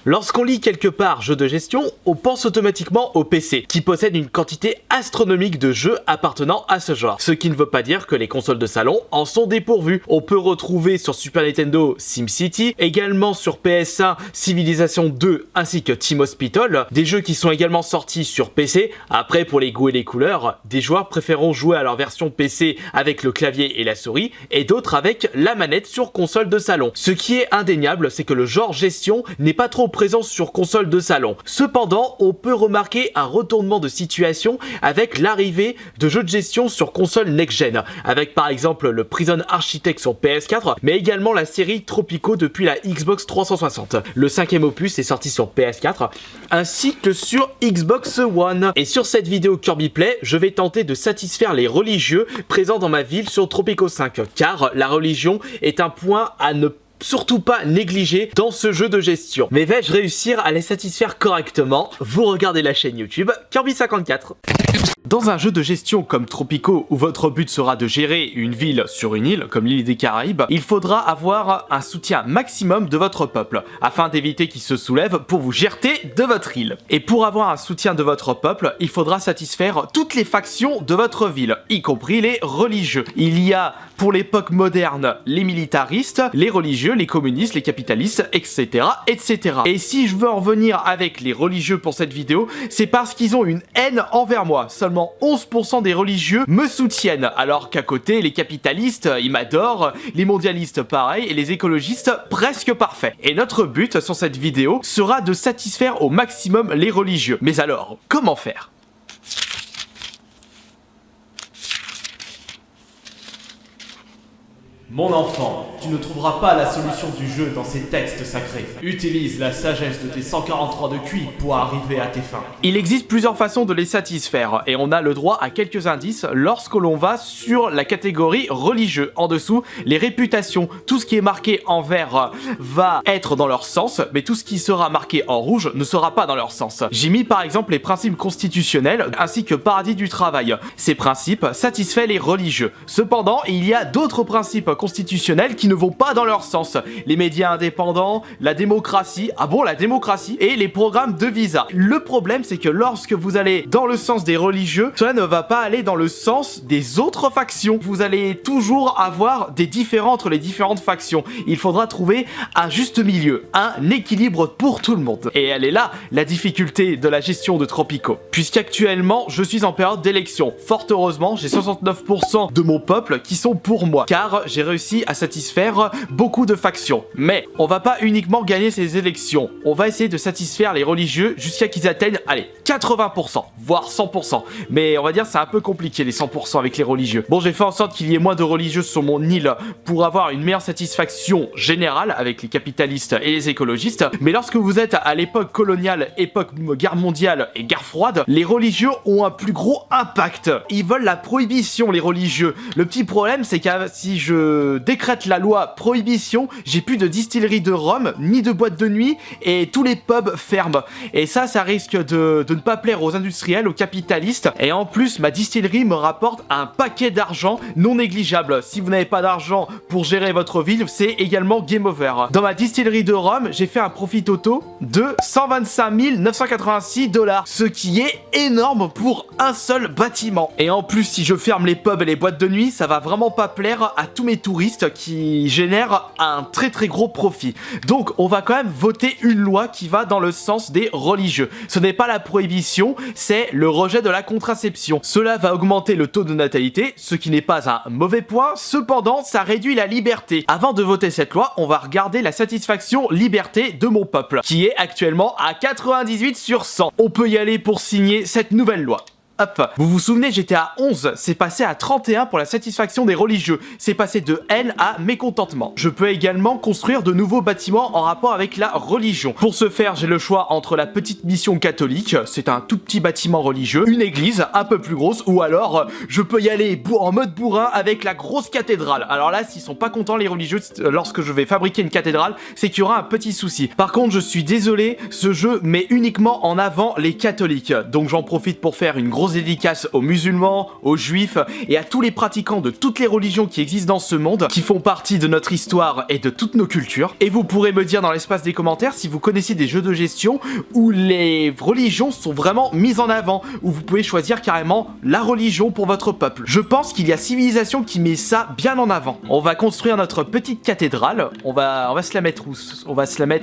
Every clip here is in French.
Lorsqu'on lit quelque part jeu de gestion, on pense automatiquement au PC, qui possède une quantité astronomique de jeux appartenant à ce genre. Ce qui ne veut pas dire que les consoles de salon en sont dépourvues. On peut retrouver sur Super Nintendo SimCity, également sur PS1 Civilization 2 ainsi que Team Hospital, des jeux qui sont également sortis sur PC. Après, pour les goûts et les couleurs, des joueurs préféreront jouer à leur version PC avec le clavier et la souris, et d'autres avec la manette sur console de salon. Ce qui est indéniable, c'est que le genre gestion n'est pas trop présent sur console de salon. Cependant, on peut remarquer un retournement de situation avec l'arrivée de jeux de gestion sur console next-gen, avec par exemple le Prison Architect sur PS4, mais également la série Tropico depuis la Xbox 360. Le 5e opus est sorti sur PS4, ainsi que sur Xbox One. Et sur cette vidéo Kirby Play, je vais tenter de satisfaire les religieux présents dans ma ville sur Tropico 5, car la religion est un point à ne surtout pas négliger dans ce jeu de gestion. Mais vais-je réussir à les satisfaire correctement? Vous regardez la chaîne YouTube Kirby54. Dans un jeu de gestion comme Tropico, où votre but sera de gérer une ville sur une île, comme l'île des Caraïbes, il faudra avoir un soutien maximum de votre peuple, afin d'éviter qu'il se soulève pour vous jeter de votre île. Et pour avoir un soutien de votre peuple, il faudra satisfaire toutes les factions de votre ville, y compris les religieux. Il y a, pour l'époque moderne, les militaristes, les religieux, les communistes, les capitalistes, etc., etc. Et si je veux en revenir avec les religieux pour cette vidéo, c'est parce qu'ils ont une haine envers moi. Seulement 11% des religieux me soutiennent, alors qu'à côté, les capitalistes, ils m'adorent, les mondialistes pareil, et les écologistes presque parfaits. Et notre but sur cette vidéo sera de satisfaire au maximum les religieux. Mais alors, comment faire ? Mon enfant, tu ne trouveras pas la solution du jeu dans ces textes sacrés. Utilise la sagesse de tes 143 de QI pour arriver à tes fins. Il existe plusieurs façons de les satisfaire, et on a le droit à quelques indices lorsque l'on va sur la catégorie religieux. En dessous, les réputations, tout ce qui est marqué en vert va être dans leur sens, mais tout ce qui sera marqué en rouge ne sera pas dans leur sens. J'ai mis par exemple les principes constitutionnels ainsi que paradis du travail. Ces principes satisfont les religieux. Cependant, il y a d'autres principes constitutionnels qui ne vont pas dans leur sens. Les médias indépendants, la démocratie, la démocratie, et les programmes de visa. Le problème, c'est que lorsque vous allez dans le sens des religieux, cela ne va pas aller dans le sens des autres factions. Vous allez toujours avoir des différends entre les différentes factions. Il faudra trouver un juste milieu, un équilibre pour tout le monde. Et elle est là, la difficulté de la gestion de Tropico. Puisqu'actuellement, je suis en période d'élection. Fort heureusement, j'ai 69% de mon peuple qui sont pour moi, car j'ai réussi à satisfaire beaucoup de factions. Mais on va pas uniquement gagner ces élections, on va essayer de satisfaire les religieux jusqu'à qu'ils atteignent, allez, 80%, voire 100%. Mais on va dire c'est un peu compliqué les 100% avec les religieux. Bon, j'ai fait en sorte qu'il y ait moins de religieux sur mon île pour avoir une meilleure satisfaction générale avec les capitalistes et les écologistes. Mais lorsque vous êtes à l'époque coloniale, époque guerre mondiale et guerre froide, les religieux ont un plus gros impact. Ils veulent la prohibition, les religieux. Le petit problème, c'est que si je décrète la loi prohibition, j'ai plus de distillerie de rhum, ni de boîte de nuit, et tous les pubs ferment. Et ça risque de ne pas plaire aux industriels, aux capitalistes, et en plus, ma distillerie me rapporte un paquet d'argent non négligeable. Si vous n'avez pas d'argent pour gérer votre ville, c'est également game over. Dans ma distillerie de rhum, j'ai fait un profit auto de 125 986 $, ce qui est énorme pour un seul bâtiment. Et en plus, si je ferme les pubs et les boîtes de nuit, ça va vraiment pas plaire à tous mes touristes qui génèrent un très très gros profit. Donc on va quand même voter une loi qui va dans le sens des religieux. Ce n'est pas la prohibition, c'est le rejet de la contraception. Cela va augmenter le taux de natalité, ce qui n'est pas un mauvais point, cependant ça réduit la liberté. Avant de voter cette loi, on va regarder la satisfaction liberté de mon peuple, qui est actuellement à 98 sur 100. On peut y aller pour signer cette nouvelle loi. Hop. Vous vous souvenez, j'étais à 11, c'est passé à 31 pour la satisfaction des religieux. C'est passé de haine à mécontentement. Je peux également construire de nouveaux bâtiments en rapport avec la religion. Pour ce faire, j'ai le choix entre la petite mission catholique, c'est un tout petit bâtiment religieux, une église un peu plus grosse, ou alors je peux y aller en mode bourrin avec la grosse cathédrale. Alors là, s'ils sont pas contents les religieux lorsque je vais fabriquer une cathédrale, c'est qu'il y aura un petit souci. Par contre, je suis désolé, ce jeu met uniquement en avant les catholiques. Donc j'en profite pour faire une grosse grosse dédicace aux musulmans, aux juifs et à tous les pratiquants de toutes les religions qui existent dans ce monde, qui font partie de notre histoire et de toutes nos cultures. Et vous pourrez me dire dans l'espace des commentaires si vous connaissez des jeux de gestion où les religions sont vraiment mises en avant, où vous pouvez choisir carrément la religion pour votre peuple. Je pense qu'il y a Civilisation qui met ça bien en avant. On va construire notre petite cathédrale, on va se la mettre où?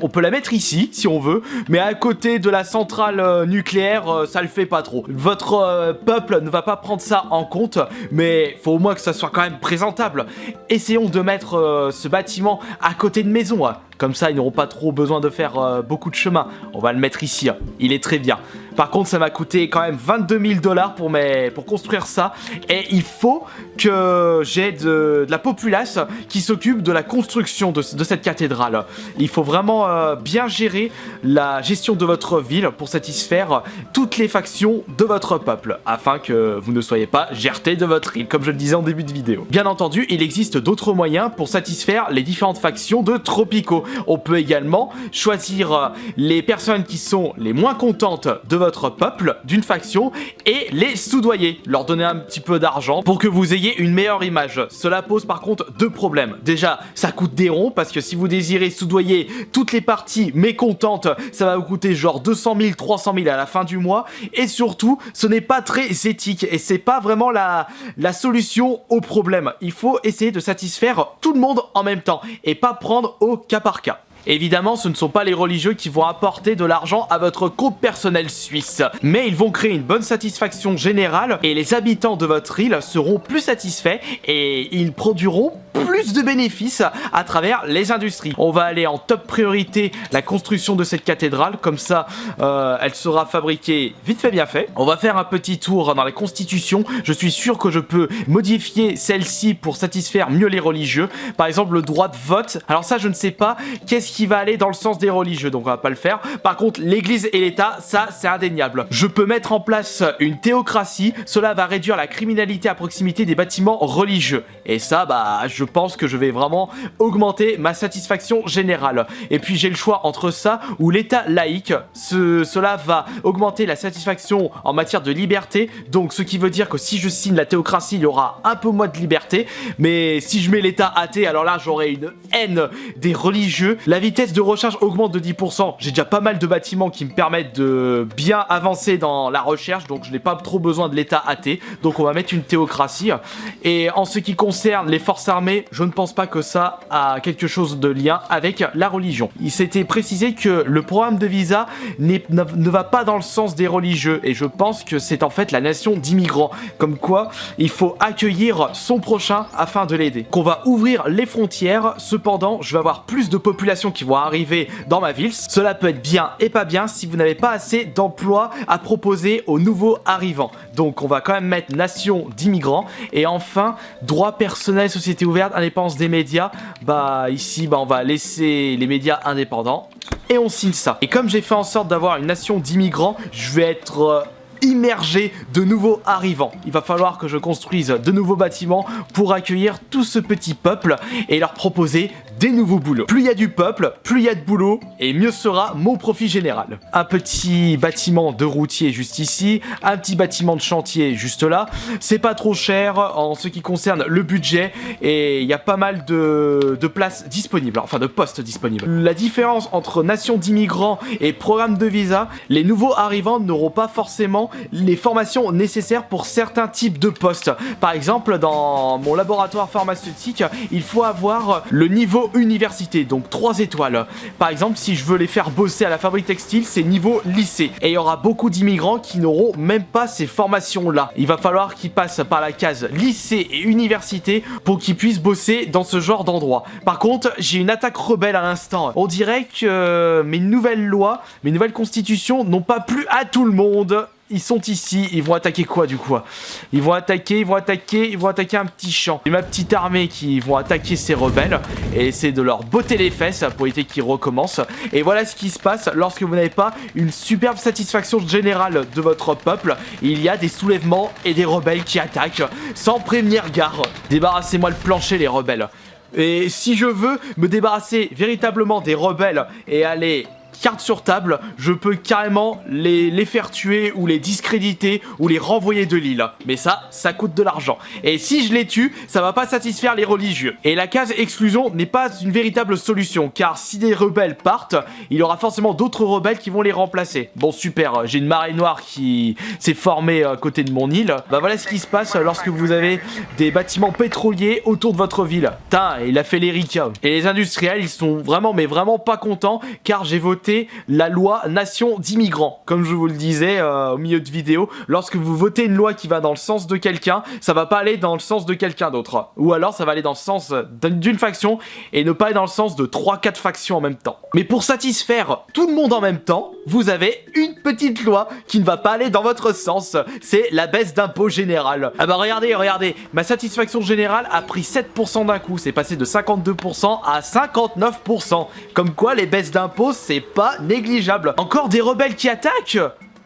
On peut la mettre ici si on veut, mais à côté de la centrale nucléaire, ça le fait pas trop. Votre peuple ne va pas prendre ça en compte, mais faut au moins que ça soit quand même présentable. Essayons de mettre ce bâtiment à côté de maison, hein. Comme ça, ils n'auront pas trop besoin de faire beaucoup de chemin. On va le mettre ici, hein. Il est très bien. Par contre, ça m'a coûté quand même 22 000 $ pour construire ça. Et il faut que j'ai de la populace qui s'occupe de la construction de cette cathédrale. Il faut vraiment bien gérer la gestion de votre ville pour satisfaire toutes les factions de votre peuple, afin que vous ne soyez pas gerté de votre île, comme je le disais en début de vidéo. Bien entendu, il existe d'autres moyens pour satisfaire les différentes factions de Tropico. On peut également choisir les personnes qui sont les moins contentes de votre peuple, d'une faction, et les soudoyer, leur donner un petit peu d'argent pour que vous ayez une meilleure image. Cela pose par contre deux problèmes. Déjà, ça coûte des ronds, parce que si vous désirez soudoyer toutes les parties mécontentes, ça va vous coûter genre 200 000, 300 000 à la fin du mois, et surtout, ce n'est pas très éthique, et c'est pas vraiment la solution au problème. Il faut essayer de satisfaire tout le monde en même temps, et pas prendre au cas par cas. Évidemment, ce ne sont pas les religieux qui vont apporter de l'argent à votre compte personnel suisse, mais ils vont créer une bonne satisfaction générale et les habitants de votre île seront plus satisfaits et ils produiront plus de bénéfices à travers les industries. On va aller en top priorité la construction de cette cathédrale, comme ça elle sera fabriquée vite fait bien fait. On va faire un petit tour dans la constitution, je suis sûr que je peux modifier celle-ci pour satisfaire mieux les religieux. Par exemple le droit de vote, alors ça je ne sais pas qu'est-ce qui va aller dans le sens des religieux, donc on va pas le faire. Par contre l'église et l'état, ça c'est indéniable. Je peux mettre en place une théocratie, cela va réduire la criminalité à proximité des bâtiments religieux. Et ça bah je pense que je vais vraiment augmenter ma satisfaction générale. Et puis j'ai le choix entre ça ou l'état laïque, cela va augmenter la satisfaction en matière de liberté, donc ce qui veut dire que si je signe la théocratie il y aura un peu moins de liberté, mais si je mets l'état athée alors là j'aurai une haine des religieux. La vitesse de recharge augmente de 10%, j'ai déjà pas mal de bâtiments qui me permettent de bien avancer dans la recherche, donc je n'ai pas trop besoin de l'état athée, donc on va mettre une théocratie. Et en ce qui concerne les forces armées, je ne pense pas que ça a quelque chose de lien avec la religion. Il s'était précisé que le programme de visa ne va pas dans le sens des religieux, et je pense que c'est en fait la nation d'immigrants, comme quoi il faut accueillir son prochain afin de l'aider. Qu'on va ouvrir les frontières, cependant je vais avoir plus de population qui vont arriver dans ma ville. Cela peut être bien et pas bien si vous n'avez pas assez d'emplois à proposer aux nouveaux arrivants. Donc on va quand même mettre nation d'immigrants. Et enfin, droit personnel, société ouverte, indépendance des médias. Bah ici, bah, on va laisser les médias indépendants. Et on signe ça. Et comme j'ai fait en sorte d'avoir une nation d'immigrants, je vais être immerger de nouveaux arrivants. Il va falloir que je construise de nouveaux bâtiments pour accueillir tout ce petit peuple et leur proposer des nouveaux boulots. Plus il y a du peuple, plus il y a de boulot et mieux sera mon profit général. Un petit bâtiment de routier juste ici, un petit bâtiment de chantier juste là. C'est pas trop cher en ce qui concerne le budget et il y a pas mal de places disponibles, enfin de postes disponibles. La différence entre nation d'immigrants et programme de visa, les nouveaux arrivants n'auront pas forcément les formations nécessaires pour certains types de postes. Par exemple, dans mon laboratoire pharmaceutique, il faut avoir le niveau université, donc 3 étoiles. Par exemple, si je veux les faire bosser à la fabrique textile, c'est niveau lycée. Et il y aura beaucoup d'immigrants qui n'auront même pas ces formations-là. Il va falloir qu'ils passent par la case lycée et université pour qu'ils puissent bosser dans ce genre d'endroit. Par contre, j'ai une attaque rebelle à l'instant. On dirait que mes nouvelles lois, mes nouvelles constitutions n'ont pas plu à tout le monde. Ils sont ici, ils vont attaquer quoi du coup? Ils vont attaquer un petit champ. Et ma petite armée qui vont attaquer ces rebelles et essayer de leur botter les fesses pour éviter qu'ils recommencent. Et voilà ce qui se passe lorsque vous n'avez pas une superbe satisfaction générale de votre peuple. Il y a des soulèvements et des rebelles qui attaquent sans prévenir gare. Débarrassez-moi le plancher les rebelles. Et si je veux me débarrasser véritablement des rebelles et aller cartes sur table, je peux carrément les faire tuer ou les discréditer ou les renvoyer de l'île. Mais ça coûte de l'argent. Et si je les tue, ça va pas satisfaire les religieux. Et la case exclusion n'est pas une véritable solution, car si des rebelles partent, il y aura forcément d'autres rebelles qui vont les remplacer. Bon super, j'ai une marée noire qui s'est formée à côté de mon île. Bah voilà ce qui se passe lorsque vous avez des bâtiments pétroliers autour de votre ville. Putain, il a fait l'Erika. Et les industriels, ils sont vraiment, mais vraiment pas contents, car j'ai voté la loi nation d'immigrants. Comme je vous le disais au milieu de vidéo, lorsque vous votez une loi qui va dans le sens de quelqu'un, ça va pas aller dans le sens de quelqu'un d'autre. Ou alors ça va aller dans le sens d'une faction et ne pas aller dans le sens de 3-4 factions en même temps. Mais pour satisfaire tout le monde en même temps, vous avez une petite loi qui ne va pas aller dans votre sens. C'est la baisse d'impôt général. Ah bah regardez, ma satisfaction générale a pris 7% d'un coup. C'est passé de 52% à 59%. Comme quoi les baisses d'impôts, c'est pas négligeable. Encore des rebelles qui attaquent?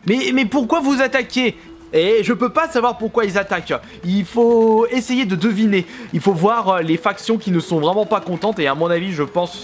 Mais pourquoi vous attaquez? Et je peux pas savoir pourquoi ils attaquent. Il faut essayer de deviner. Il faut voir les factions qui ne sont vraiment pas contentes. Et à mon avis, je pense...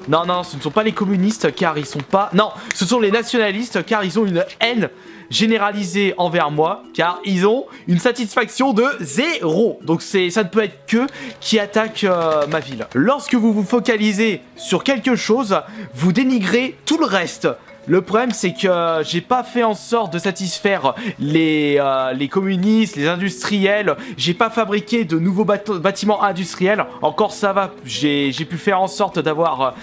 Non, ce ne sont pas les communistes car ils sont pas... Non, ce sont les nationalistes car ils ont une haine généralisée envers moi, car ils ont une satisfaction de 0. Donc ça ne peut être que qui attaque ma ville. Lorsque vous vous focalisez sur quelque chose, vous dénigrez tout le reste. Le problème, c'est que j'ai pas fait en sorte de satisfaire les communistes, les industriels. J'ai pas fabriqué de nouveaux bâtiments industriels. Encore ça va, j'ai pu faire en sorte d'avoir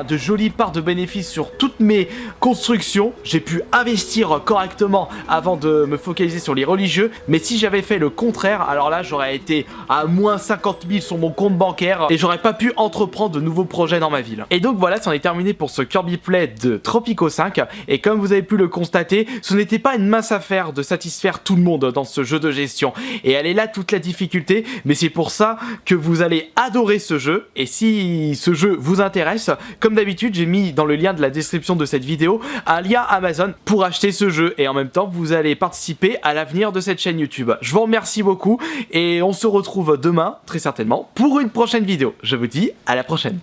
de jolies parts de bénéfices sur toutes mes constructions. J'ai pu investir correctement avant de me focaliser sur les religieux. Mais si j'avais fait le contraire, alors là, j'aurais été à moins 50 000 sur mon compte bancaire et j'aurais pas pu entreprendre de nouveaux projets dans ma ville. Et donc voilà, c'en est terminé pour ce Kirby Play de Tropico 5. Et comme vous avez pu le constater, ce n'était pas une mince affaire de satisfaire tout le monde dans ce jeu de gestion. Et elle est là toute la difficulté, mais c'est pour ça que vous allez adorer ce jeu. Et si ce jeu vous intéresse, comme d'habitude, j'ai mis dans le lien de la description de cette vidéo un lien Amazon pour acheter ce jeu. Et en même temps, vous allez participer à l'avenir de cette chaîne YouTube. Je vous remercie beaucoup et on se retrouve demain, très certainement, pour une prochaine vidéo. Je vous dis à la prochaine.